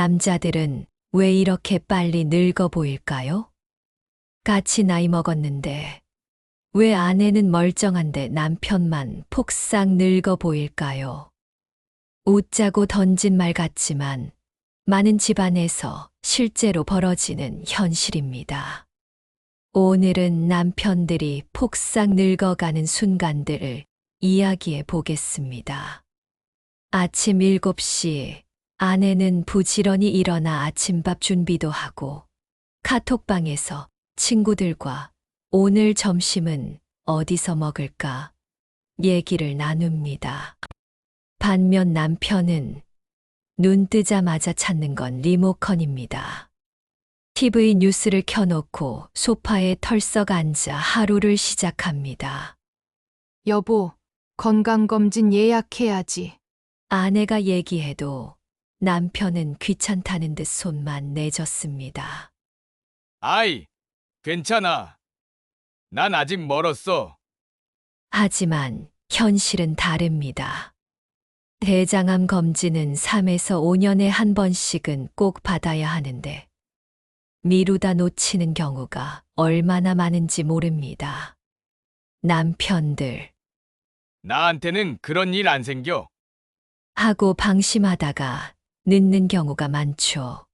남자들은 왜 이렇게 빨리 늙어 보일까요? 같이 나이 먹었는데 왜 아내는 멀쩡한데 남편만 폭삭 늙어 보일까요? 웃자고 던진 말 같지만 많은 집안에서 실제로 벌어지는 현실입니다. 오늘은 남편들이 폭삭 늙어가는 순간들을 이야기해 보겠습니다. 아침 7시 아내는 부지런히 일어나 아침밥 준비도 하고 카톡방에서 친구들과 오늘 점심은 어디서 먹을까 얘기를 나눕니다. 반면 남편은 눈 뜨자마자 찾는 건 리모컨입니다. TV 뉴스를 켜놓고 소파에 털썩 앉아 하루를 시작합니다. 여보, 건강검진 예약해야지. 아내가 얘기해도 남편은 귀찮다는 듯 손만 내젓습니다. 아이, 괜찮아. 난 아직 멀었어. 하지만 현실은 다릅니다. 대장암 검진은 3에서 5년에 한 번씩은 꼭 받아야 하는데 미루다 놓치는 경우가 얼마나 많은지 모릅니다. 남편들 나한테는 그런 일 안 생겨. 하고 방심하다가 늦는 경우가 많죠.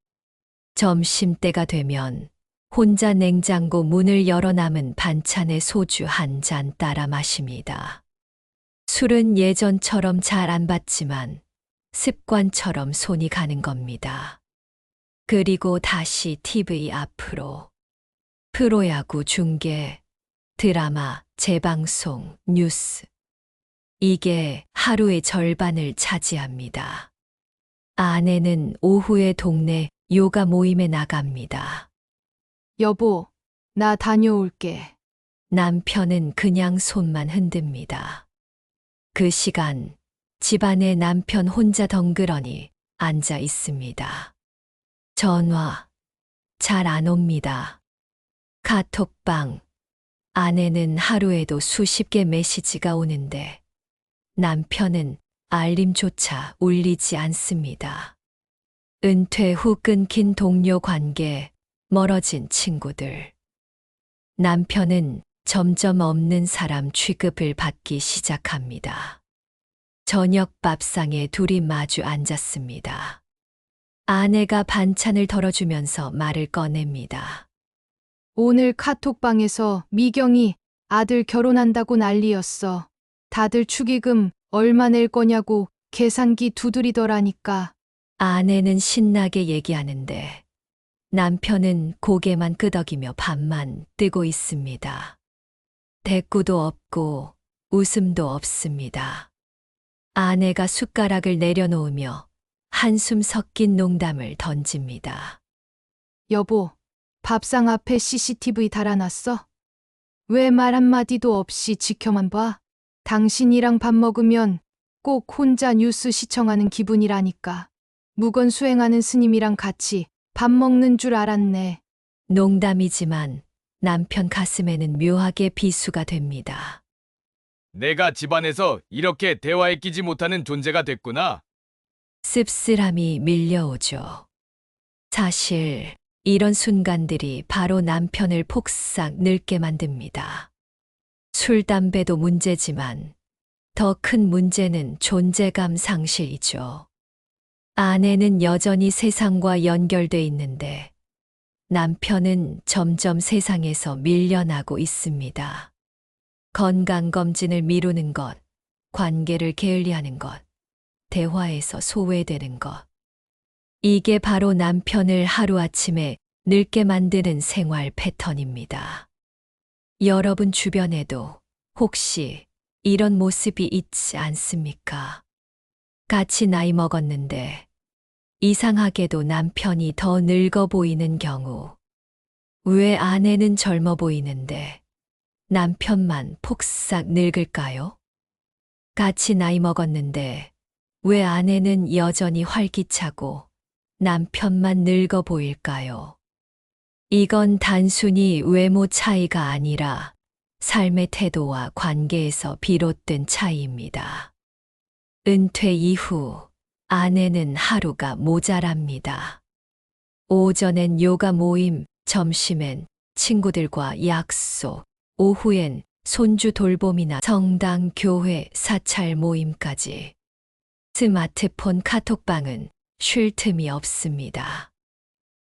점심때가 되면 혼자 냉장고 문을 열어 남은 반찬에 소주 한 잔 따라 마십니다. 술은 예전처럼 잘 안 받지만 습관처럼 손이 가는 겁니다. 그리고 다시 TV 앞으로. 프로야구 중계, 드라마, 재방송, 뉴스. 이게 하루의 절반을 차지합니다. 아내는 오후에 동네 요가 모임에 나갑니다. 여보, 나 다녀올게. 남편은 그냥 손만 흔듭니다. 그 시간 집안에 남편 혼자 덩그러니 앉아 있습니다. 전화 잘 안 옵니다. 카톡방 아내는 하루에도 수십 개 메시지가 오는데 남편은 알림조차 울리지 않습니다. 은퇴 후 끊긴 동료 관계, 멀어진 친구들. 남편은 점점 없는 사람 취급을 받기 시작합니다. 저녁 밥상에 둘이 마주 앉았습니다. 아내가 반찬을 덜어주면서 말을 꺼냅니다. 오늘 카톡방에서 미경이 아들 결혼한다고 난리였어. 다들 축의금 얼마 낼 거냐고 계산기 두드리더라니까. 아내는 신나게 얘기하는데 남편은 고개만 끄덕이며 밥만 뜨고 있습니다. 대꾸도 없고 웃음도 없습니다. 아내가 숟가락을 내려놓으며 한숨 섞인 농담을 던집니다. 여보, 밥상 앞에 CCTV 달아놨어? 왜 말 한마디도 없이 지켜만 봐? 당신이랑 밥 먹으면 꼭 혼자 뉴스 시청하는 기분이라니까. 묵언 수행하는 스님이랑 같이 밥 먹는 줄 알았네. 농담이지만 남편 가슴에는 묘하게 비수가 됩니다. 내가 집안에서 이렇게 대화에 끼지 못하는 존재가 됐구나. 씁쓸함이 밀려오죠. 사실 이런 순간들이 바로 남편을 폭삭 늙게 만듭니다. 술, 담배도 문제지만 더 큰 문제는 존재감 상실이죠. 아내는 여전히 세상과 연결돼 있는데 남편은 점점 세상에서 밀려나고 있습니다. 건강검진을 미루는 것, 관계를 게을리하는 것, 대화에서 소외되는 것. 이게 바로 남편을 하루아침에 늙게 만드는 생활 패턴입니다. 여러분 주변에도 혹시 이런 모습이 있지 않습니까? 같이 나이 먹었는데 이상하게도 남편이 더 늙어 보이는 경우, 왜 아내는 젊어 보이는데 남편만 폭삭 늙을까요? 같이 나이 먹었는데 왜 아내는 여전히 활기차고 남편만 늙어 보일까요? 이건 단순히 외모 차이가 아니라 삶의 태도와 관계에서 비롯된 차이입니다. 은퇴 이후 아내는 하루가 모자랍니다. 오전엔 요가 모임, 점심엔 친구들과 약속, 오후엔 손주 돌봄이나 성당, 교회, 사찰 모임까지. 스마트폰 카톡방은 쉴 틈이 없습니다.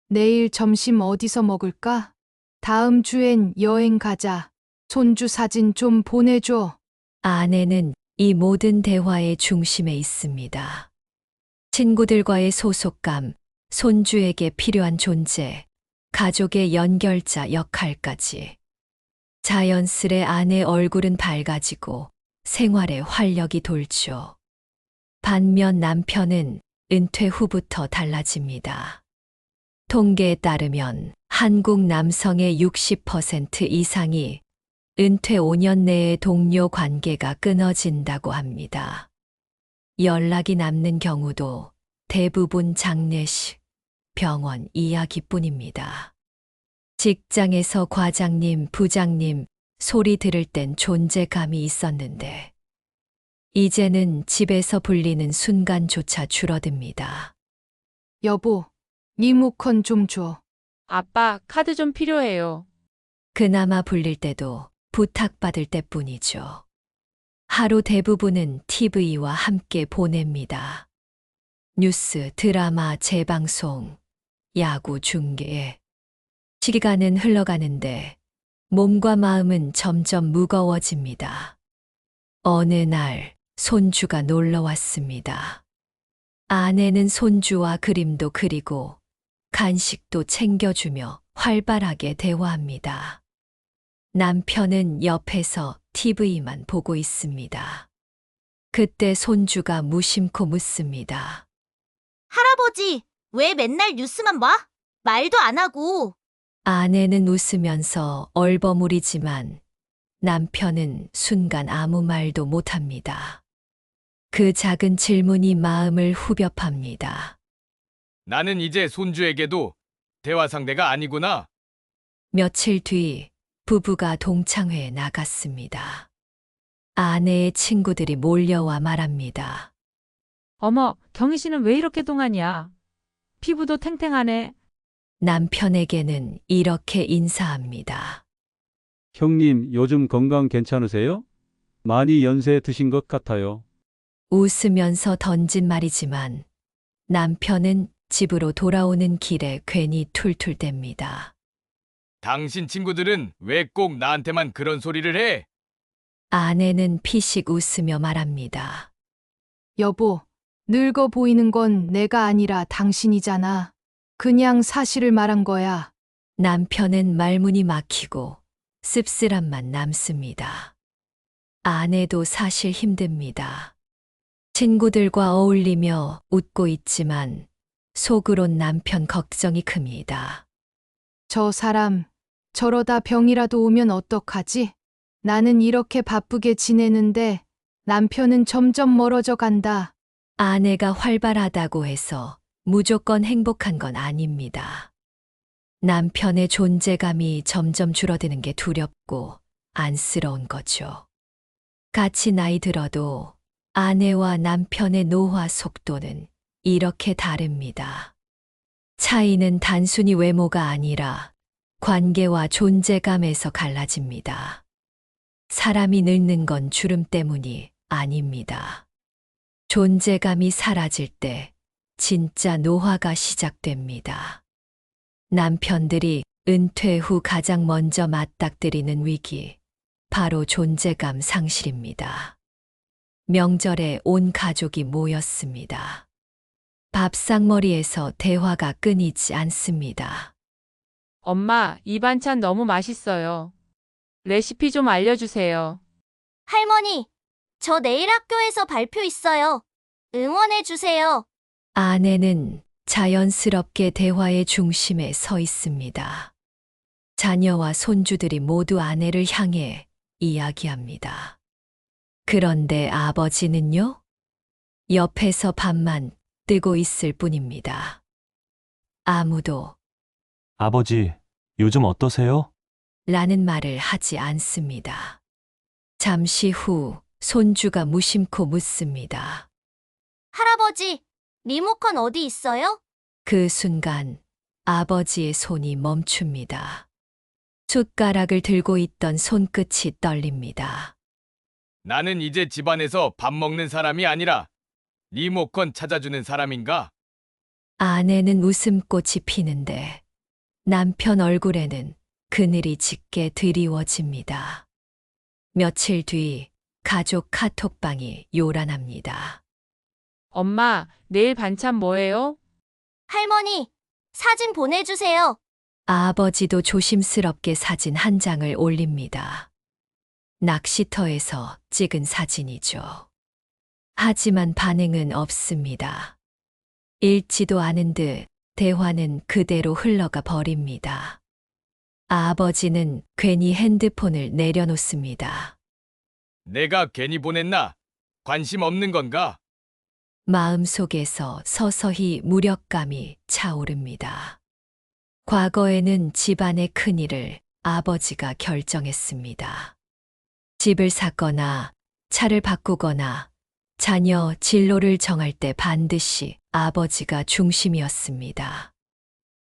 내일 점심 어디서 먹을까? 다음 주엔 여행 가자. 손주 사진 좀 보내줘. 아내는 이 모든 대화의 중심에 있습니다. 친구들과의 소속감, 손주에게 필요한 존재, 가족의 연결자 역할까지. 자연스레 아내 얼굴은 밝아지고 생활에 활력이 돌죠. 반면 남편은 은퇴 후부터 달라집니다. 통계에 따르면 한국 남성의 60% 이상이 은퇴 5년 내에 동료 관계가 끊어진다고 합니다. 연락이 남는 경우도 대부분 장례식, 병원 이야기뿐입니다. 직장에서 과장님, 부장님 소리 들을 땐 존재감이 있었는데, 이제는 집에서 불리는 순간조차 줄어듭니다. 여보, 리모컨 좀 줘. 아빠, 카드 좀 필요해요. 그나마 불릴 때도 부탁받을 때뿐이죠. 하루 대부분은 TV와 함께 보냅니다. 뉴스, 드라마, 재방송, 야구 중계. 시간은 흘러가는데 몸과 마음은 점점 무거워집니다. 어느 날 손주가 놀러 왔습니다. 아내는 손주와 그림도 그리고 간식도 챙겨주며 활발하게 대화합니다. 남편은 옆에서 TV만 보고 있습니다. 그때 손주가 무심코 묻습니다. 할아버지, 왜 맨날 뉴스만 봐? 말도 안 하고. 아내는 웃으면서 얼버무리지만 남편은 순간 아무 말도 못합니다. 그 작은 질문이 마음을 후벼팝니다. 나는 이제 손주에게도 대화 상대가 아니구나. 며칠 뒤 부부가 동창회에 나갔습니다. 아내의 친구들이 몰려와 말합니다. 어머, 경희 씨는 왜 이렇게 동안이야? 피부도 탱탱하네. 남편에게는 이렇게 인사합니다. 형님, 요즘 건강 괜찮으세요? 많이 연세 드신 것 같아요. 웃으면서 던진 말이지만 남편은 집으로 돌아오는 길에 괜히 툴툴댑니다. 당신 친구들은 왜 꼭 나한테만 그런 소리를 해? 아내는 피식 웃으며 말합니다. 여보, 늙어 보이는 건 내가 아니라 당신이잖아. 그냥 사실을 말한 거야. 남편은 말문이 막히고 씁쓸함만 남습니다. 아내도 사실 힘듭니다. 친구들과 어울리며 웃고 있지만 속으론 남편 걱정이 큽니다. 저 사람, 저러다 병이라도 오면 어떡하지? 나는 이렇게 바쁘게 지내는데 남편은 점점 멀어져 간다. 아내가 활발하다고 해서 무조건 행복한 건 아닙니다. 남편의 존재감이 점점 줄어드는 게 두렵고 안쓰러운 거죠. 같이 나이 들어도 아내와 남편의 노화 속도는 이렇게 다릅니다. 차이는 단순히 외모가 아니라 관계와 존재감에서 갈라집니다. 사람이 늙는 건 주름 때문이 아닙니다. 존재감이 사라질 때 진짜 노화가 시작됩니다. 남편들이 은퇴 후 가장 먼저 맞닥뜨리는 위기, 바로 존재감 상실입니다. 명절에 온 가족이 모였습니다. 밥상머리에서 대화가 끊이지 않습니다. 엄마, 이 반찬 너무 맛있어요. 레시피 좀 알려주세요. 할머니, 저 내일 학교에서 발표 있어요. 응원해 주세요. 아내는 자연스럽게 대화의 중심에 서 있습니다. 자녀와 손주들이 모두 아내를 향해 이야기합니다. 그런데 아버지는요? 옆에서 밥만 뜨고 있을 뿐입니다. 아무도 아버지, 요즘 어떠세요? 라는 말을 하지 않습니다. 잠시 후 손주가 무심코 묻습니다. 할아버지, 리모컨 어디 있어요? 그 순간 아버지의 손이 멈춥니다. 숟가락을 들고 있던 손끝이 떨립니다. 나는 이제 집안에서 밥 먹는 사람이 아니라 리모컨 찾아주는 사람인가? 아내는 웃음꽃이 피는데 남편 얼굴에는 그늘이 짙게 드리워집니다. 며칠 뒤 가족 카톡방이 요란합니다. 엄마, 내일 반찬 뭐예요? 할머니, 사진 보내주세요. 아버지도 조심스럽게 사진 한 장을 올립니다. 낚시터에서 찍은 사진이죠. 하지만 반응은 없습니다. 읽지도 않은 듯 대화는 그대로 흘러가 버립니다. 아버지는 괜히 핸드폰을 내려놓습니다. 내가 괜히 보냈나? 관심 없는 건가? 마음속에서 서서히 무력감이 차오릅니다. 과거에는 집안의 큰일을 아버지가 결정했습니다. 집을 샀거나 차를 바꾸거나 자녀 진로를 정할 때 반드시 아버지가 중심이었습니다.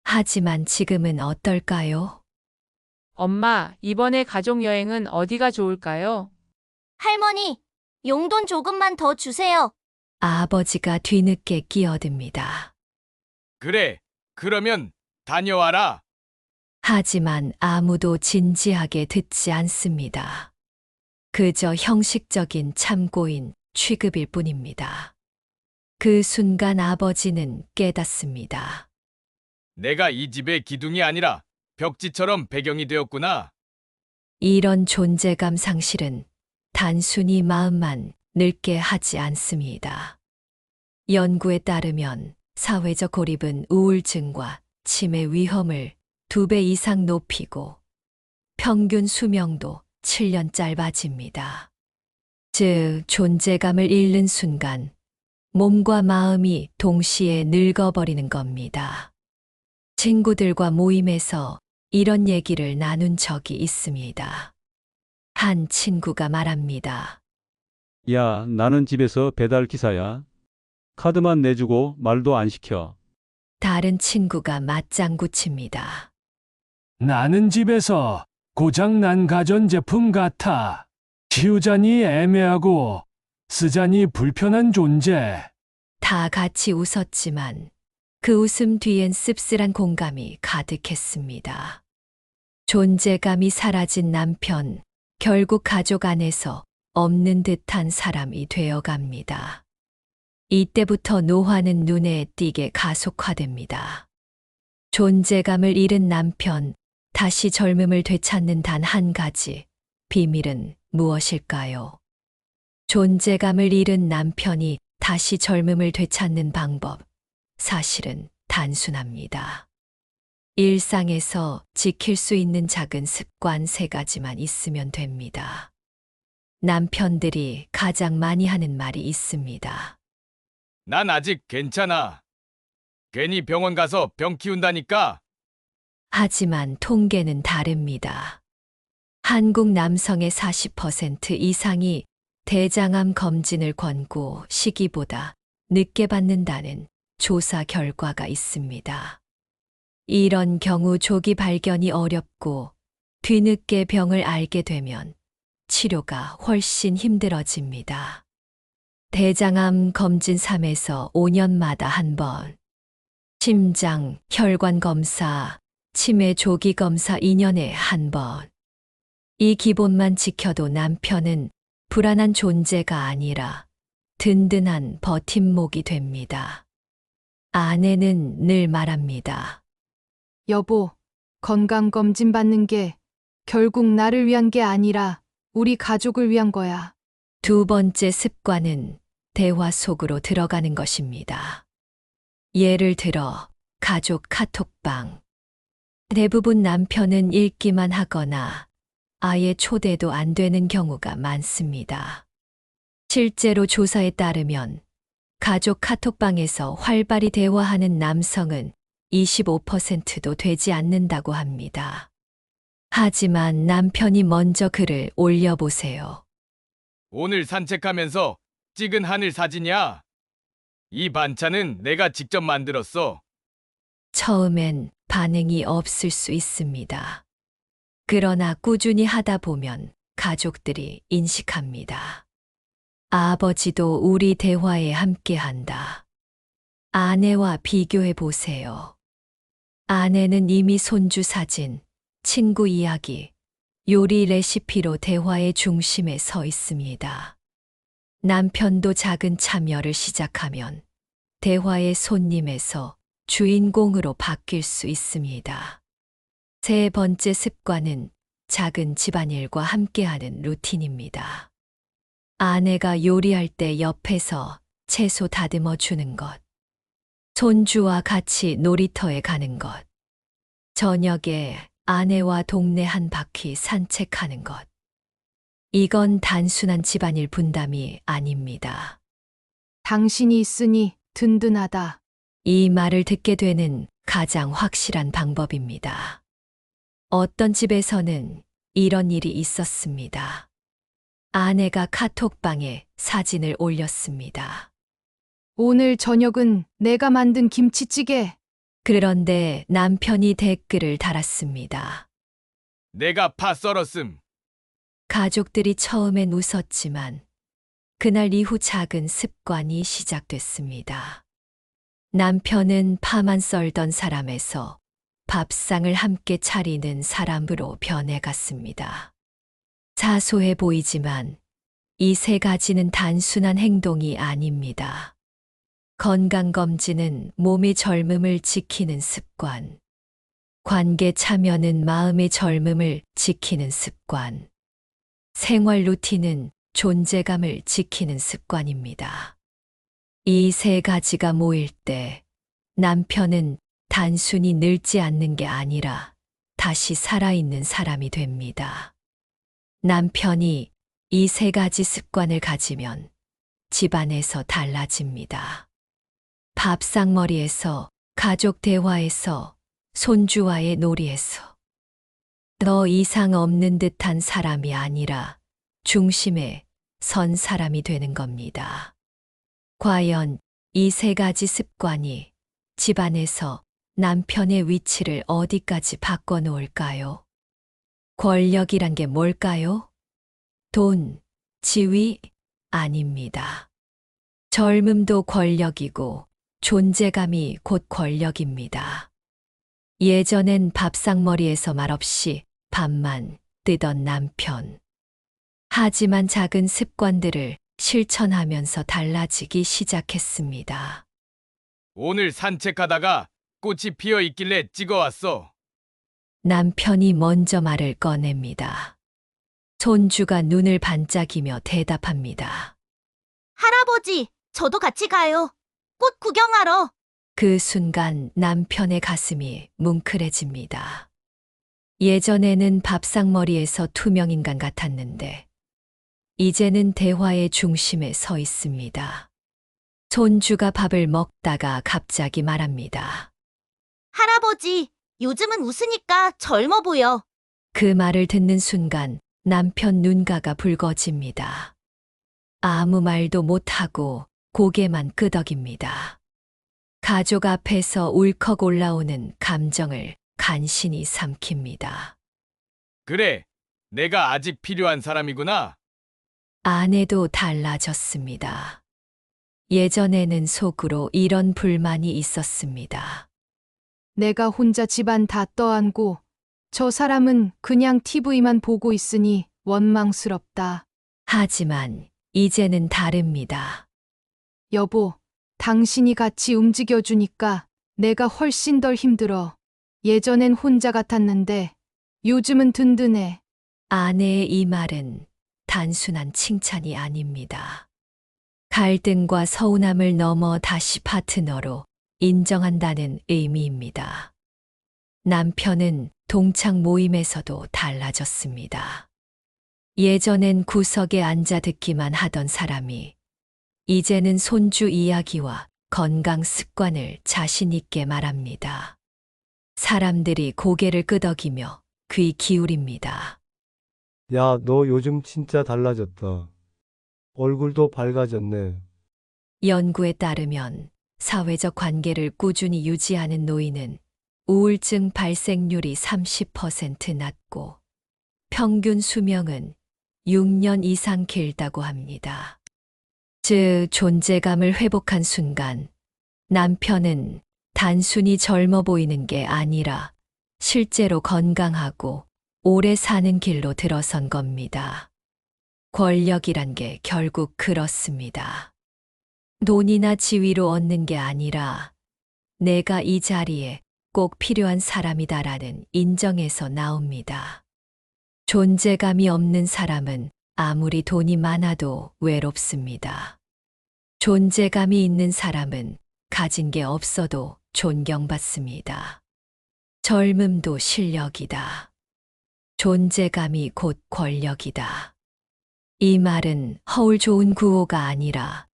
하지만 지금은 어떨까요? 엄마, 이번에 가족 여행은 어디가 좋을까요? 할머니, 용돈 조금만 더 주세요. 아버지가 뒤늦게 끼어듭니다. 그래, 그러면 다녀와라. 하지만 아무도 진지하게 듣지 않습니다. 그저 형식적인 참고인 취급일 뿐입니다. 그 순간 아버지는 깨닫습니다. 내가 이 집의 기둥이 아니라 벽지처럼 배경이 되었구나. 이런 존재감 상실은 단순히 마음만 늙게 하지 않습니다. 연구에 따르면 사회적 고립은 우울증과 치매 위험을 2배 이상 높이고 평균 수명도 7년 짧아집니다. 즉, 존재감을 잃는 순간 몸과 마음이 동시에 늙어버리는 겁니다. 친구들과 모임에서 이런 얘기를 나눈 적이 있습니다. 한 친구가 말합니다. 야, 나는 집에서 배달 기사야. 카드만 내주고 말도 안 시켜. 다른 친구가 맞장구 칩니다. 나는 집에서 고장난 가전제품 같아. 치우자니 애매하고 쓰자니 불편한 존재. 다 같이 웃었지만 그 웃음 뒤엔 씁쓸한 공감이 가득했습니다. 존재감이 사라진 남편, 결국 가족 안에서 없는 듯한 사람이 되어갑니다. 이때부터 노화는 눈에 띄게 가속화됩니다. 존재감을 잃은 남편, 다시 젊음을 되찾는 단 한 가지, 비밀은 무엇일까요? 존재감을 잃은 남편이 다시 젊음을 되찾는 방법, 사실은 단순합니다. 일상에서 지킬 수 있는 작은 습관 3가지만 있으면 됩니다. 남편들이 가장 많이 하는 말이 있습니다. 난 아직 괜찮아. 괜히 병원 가서 병 키운다니까. 하지만 통계는 다릅니다. 한국 남성의 40% 이상이 대장암 검진을 권고 시기보다 늦게 받는다는 조사 결과가 있습니다. 이런 경우 조기 발견이 어렵고 뒤늦게 병을 알게 되면 치료가 훨씬 힘들어집니다. 대장암 검진 3에서 5년마다 한 번, 심장, 혈관 검사, 치매 조기 검사 2년에 한 번. 이 기본만 지켜도 남편은 불안한 존재가 아니라 든든한 버팀목이 됩니다. 아내는 늘 말합니다. 여보, 건강검진 받는 게 결국 나를 위한 게 아니라 우리 가족을 위한 거야. 2번째 습관은 대화 속으로 들어가는 것입니다. 예를 들어 가족 카톡방. 대부분 남편은 읽기만 하거나 아예 초대도 안 되는 경우가 많습니다. 실제로 조사에 따르면 가족 카톡방에서 활발히 대화하는 남성은 25%도 되지 않는다고 합니다. 하지만 남편이 먼저 글을 올려보세요. 오늘 산책하면서 찍은 하늘 사진이야. 이 반찬은 내가 직접 만들었어. 처음엔 반응이 없을 수 있습니다. 그러나 꾸준히 하다 보면 가족들이 인식합니다. 아버지도 우리 대화에 함께한다. 아내와 비교해 보세요. 아내는 이미 손주 사진, 친구 이야기, 요리 레시피로 대화의 중심에 서 있습니다. 남편도 작은 참여를 시작하면 대화의 손님에서 주인공으로 바뀔 수 있습니다. 세 번째 습관은 작은 집안일과 함께하는 루틴입니다. 아내가 요리할 때 옆에서 채소 다듬어 주는 것, 손주와 같이 놀이터에 가는 것, 저녁에 아내와 동네 한 바퀴 산책하는 것. 이건 단순한 집안일 분담이 아닙니다. 당신이 있으니 든든하다. 이 말을 듣게 되는 가장 확실한 방법입니다. 어떤 집에서는 이런 일이 있었습니다. 아내가 카톡방에 사진을 올렸습니다. 오늘 저녁은 내가 만든 김치찌개. 그런데 남편이 댓글을 달았습니다. 내가 파 썰었음. 가족들이 처음엔 웃었지만 그날 이후 작은 습관이 시작됐습니다. 남편은 파만 썰던 사람에서 밥상을 함께 차리는 사람으로 변해갔습니다. 사소해 보이지만 이 세 가지는 단순한 행동이 아닙니다. 건강검진은 몸의 젊음을 지키는 습관, 관계 참여는 마음의 젊음을 지키는 습관, 생활 루틴은 존재감을 지키는 습관입니다. 이 세 가지가 모일 때 남편은 단순히 늙지 않는 게 아니라 다시 살아있는 사람이 됩니다. 남편이 이 세 가지 습관을 가지면 집안에서 달라집니다. 밥상머리에서, 가족 대화에서, 손주와의 놀이에서. 더 이상 없는 듯한 사람이 아니라 중심에 선 사람이 되는 겁니다. 과연 이 세 가지 습관이 집안에서 남편의 위치를 어디까지 바꿔놓을까요? 권력이란 게 뭘까요? 돈, 지위? 아닙니다. 젊음도 권력이고 존재감이 곧 권력입니다. 예전엔 밥상머리에서 말없이 밥만 뜨던 남편. 하지만 작은 습관들을 실천하면서 달라지기 시작했습니다. 오늘 산책하다가 꽃이 피어 있길래 찍어왔어. 남편이 먼저 말을 꺼냅니다. 손주가 눈을 반짝이며 대답합니다. 할아버지, 저도 같이 가요. 꽃 구경하러. 그 순간 남편의 가슴이 뭉클해집니다. 예전에는 밥상머리에서 투명인간 같았는데 이제는 대화의 중심에 서 있습니다. 손주가 밥을 먹다가 갑자기 말합니다. 할아버지, 요즘은 웃으니까 젊어 보여. 그 말을 듣는 순간 남편 눈가가 붉어집니다. 아무 말도 못하고 고개만 끄덕입니다. 가족 앞에서 울컥 올라오는 감정을 간신히 삼킵니다. 그래, 내가 아직 필요한 사람이구나. 아내도 달라졌습니다. 예전에는 속으로 이런 불만이 있었습니다. 내가 혼자 집안 다 떠안고 저 사람은 그냥 TV만 보고 있으니 원망스럽다. 하지만 이제는 다릅니다. 여보, 당신이 같이 움직여주니까 내가 훨씬 덜 힘들어. 예전엔 혼자 같았는데 요즘은 든든해. 아내의 이 말은 단순한 칭찬이 아닙니다. 갈등과 서운함을 넘어 다시 파트너로 인정한다는 의미입니다. 남편은 동창 모임에서도 달라졌습니다. 예전엔 구석에 앉아 듣기만 하던 사람이 이제는 손주 이야기와 건강 습관을 자신 있게 말합니다. 사람들이 고개를 끄덕이며 귀 기울입니다. 야, 너 요즘 진짜 달라졌다. 얼굴도 밝아졌네. 연구에 따르면 사회적 관계를 꾸준히 유지하는 노인은 우울증 발생률이 30% 낮고 평균 수명은 6년 이상 길다고 합니다. 즉, 존재감을 회복한 순간 남편은 단순히 젊어 보이는 게 아니라 실제로 건강하고 오래 사는 길로 들어선 겁니다. 권력이란 게 결국 그렇습니다. 돈이나 지위로 얻는 게 아니라 내가 이 자리에 꼭 필요한 사람이다라는 인정에서 나옵니다. 존재감이 없는 사람은 아무리 돈이 많아도 외롭습니다. 존재감이 있는 사람은 가진 게 없어도 존경받습니다. 젊음도 실력이다. 존재감이 곧 권력이다. 이 말은 허울 좋은 구호가 아니라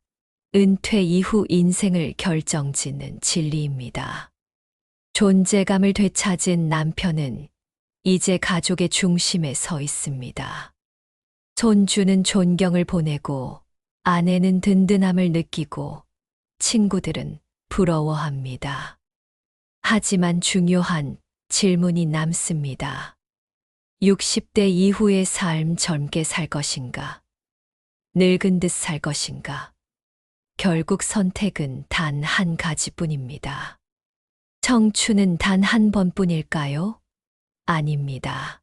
은퇴 이후 인생을 결정짓는 진리입니다. 존재감을 되찾은 남편은 이제 가족의 중심에 서 있습니다. 손주는 존경을 보내고 아내는 든든함을 느끼고 친구들은 부러워합니다. 하지만 중요한 질문이 남습니다. 60대 이후의 삶 젊게 살 것인가? 늙은 듯 살 것인가? 결국 선택은 단 한 가지뿐입니다. 청춘은 단 한 번뿐일까요? 아닙니다.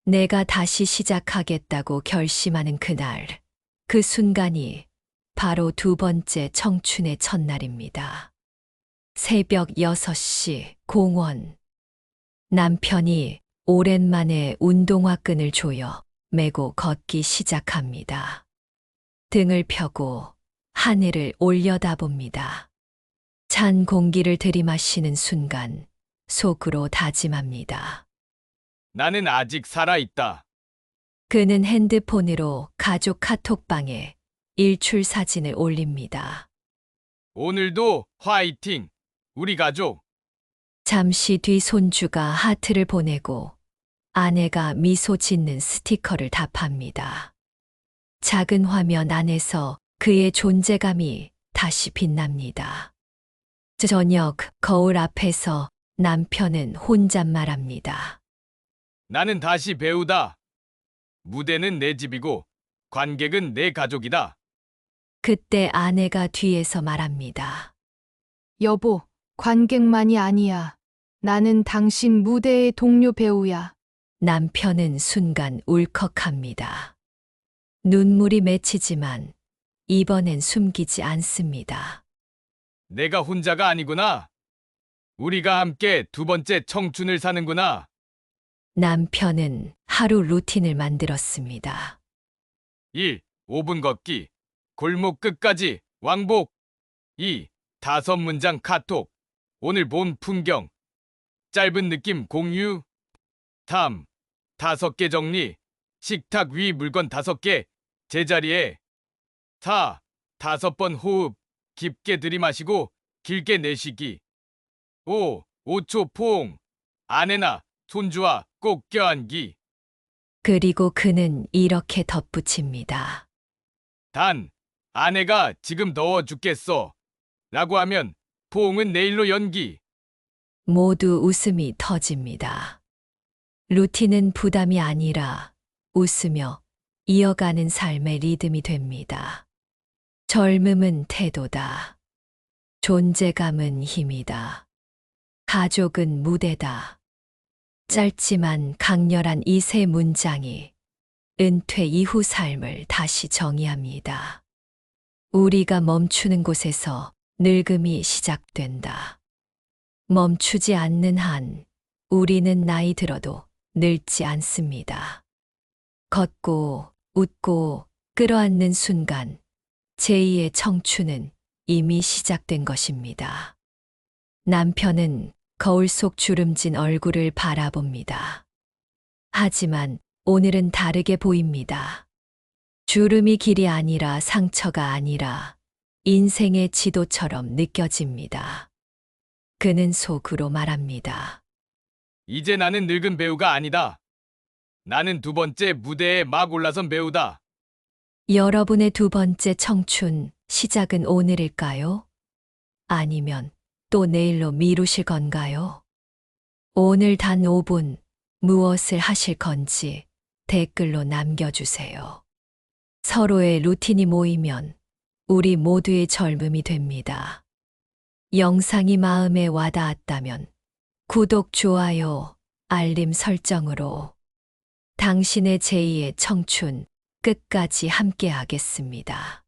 내가 다시 시작하겠다고 결심하는 그날, 그 순간이 바로 두 번째 청춘의 첫날입니다. 새벽 6시 공원. 남편이 오랜만에 운동화 끈을 조여 메고 걷기 시작합니다. 등을 펴고 하늘을 올려다봅니다. 찬 공기를 들이마시는 순간 속으로 다짐합니다. 나는 아직 살아있다. 그는 핸드폰으로 가족 카톡방에 일출 사진을 올립니다. 오늘도 화이팅! 우리 가족! 잠시 뒤 손주가 하트를 보내고 아내가 미소 짓는 스티커를 답합니다. 작은 화면 안에서 그의 존재감이 다시 빛납니다. 저녁 거울 앞에서 남편은 혼잣말합니다. 나는 다시 배우다. 무대는 내 집이고 관객은 내 가족이다. 그때 아내가 뒤에서 말합니다. 여보, 관객만이 아니야. 나는 당신 무대의 동료 배우야. 남편은 순간 울컥합니다. 눈물이 맺히지만 이번엔 숨기지 않습니다. 내가 혼자가 아니구나. 우리가 함께 두 번째 청춘을 사는구나. 남편은 하루 루틴을 만들었습니다. 1. 5분 걷기. 골목 끝까지 왕복. 2. 5문장 카톡. 오늘 본 풍경. 짧은 느낌 공유. 3. 5개 정리. 식탁 위 물건 5개. 제자리에. 4. 5번 호흡. 깊게 들이마시고 길게 내쉬기. 5. 5초 포옹. 아내나 손주와 꼭 껴안기. 그리고 그는 이렇게 덧붙입니다. 단, 아내가 지금 더워 죽겠어. 라고 하면 포옹은 내일로 연기. 모두 웃음이 터집니다. 루틴은 부담이 아니라 웃으며 이어가는 삶의 리듬이 됩니다. 젊음은 태도다. 존재감은 힘이다. 가족은 무대다. 짧지만 강렬한 이 세 문장이 은퇴 이후 삶을 다시 정의합니다. 우리가 멈추는 곳에서 늙음이 시작된다. 멈추지 않는 한 우리는 나이 들어도 늙지 않습니다. 걷고 웃고 끌어안는 순간 제2의 청춘은 이미 시작된 것입니다. 남편은 거울 속 주름진 얼굴을 바라봅니다. 하지만 오늘은 다르게 보입니다. 주름이 길이 아니라 상처가 아니라 인생의 지도처럼 느껴집니다. 그는 속으로 말합니다. 이제 나는 늙은 배우가 아니다. 나는 두 번째 무대에 막 올라선 배우다. 여러분의 두 번째 청춘 시작은 오늘일까요? 아니면 또 내일로 미루실 건가요? 오늘 단 5분 무엇을 하실 건지 댓글로 남겨주세요. 서로의 루틴이 모이면 우리 모두의 젊음이 됩니다. 영상이 마음에 와닿았다면 구독, 좋아요, 알림 설정으로 당신의 제2의 청춘 끝까지 함께하겠습니다.